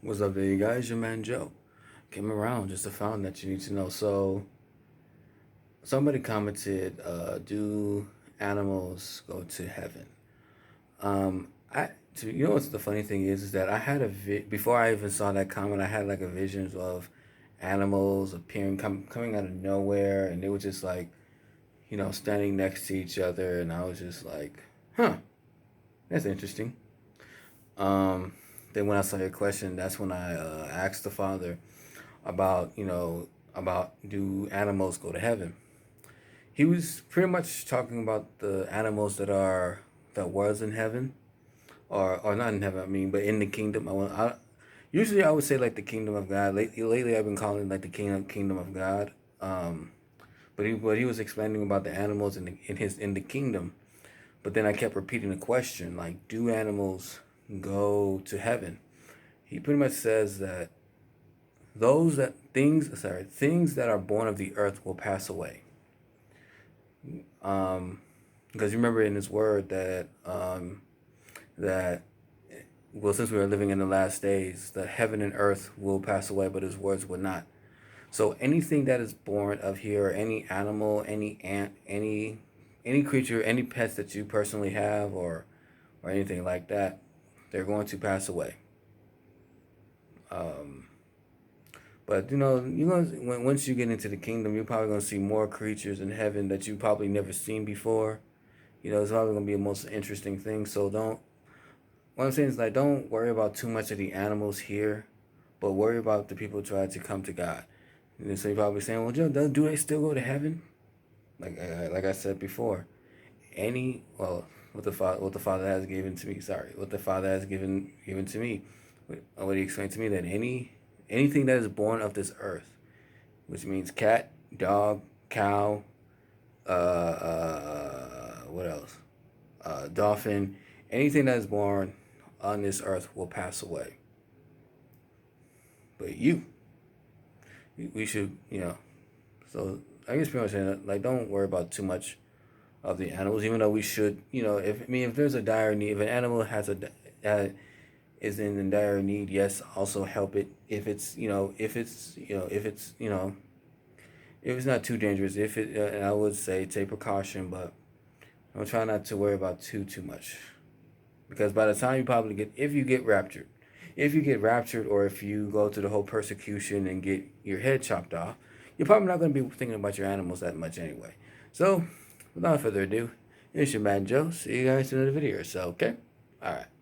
What's up there, you guys? Your man Joe. Came around just to find that you need to know. So, somebody commented, do animals go to heaven? I, what's the funny thing is that I had before I even saw that comment, I had like a vision of animals appearing, coming out of nowhere, and they were just like, standing next to each other, and I was just like, huh, that's interesting. Um, then when I saw your question, that's when I asked the father about about do animals go to heaven. He was pretty much talking about the animals that was in heaven, or not in heaven. I mean, but in the kingdom. Usually I would say like the kingdom of God. Lately I've been calling it like the kingdom of God. Um, but he was explaining about the animals in the kingdom. But then I kept repeating the question like, do animals go to heaven? He pretty much says that things that are born of the earth will pass away. Because you remember in his word that well, since we are living in the last days, the heaven and earth will pass away, but his words will not. So anything that is born of here, any animal, any ant, any creature, any pets that you personally have, or anything like that, they're going to pass away. But once you get into the kingdom, you're probably gonna see more creatures in heaven that you probably never seen before. It's probably gonna be the most interesting thing. So don't. What I'm saying is like, don't worry about too much of the animals here, but worry about the people who try to come to God. So you're probably saying, well, Joe, do they still go to heaven? Like I said before, what the Father has given to me. Sorry, what the Father has given to me. What he explained to me that anything that is born of this earth, which means cat, dog, cow, what else? Dolphin, anything that is born on this earth will pass away. But we should, So I guess pretty much saying that, like, don't worry about too much of the animals, even though we should, if there's a dire need, if an animal is in dire need, yes, also help it if it's not too dangerous. If it, and I would say take precaution, but I'm trying not to worry about too much, because by the time if you get raptured, or if you go through the whole persecution and get your head chopped off, you're probably not going to be thinking about your animals that much anyway. So, without further ado, it's your man Joe. See you guys in another video. So, okay, all right.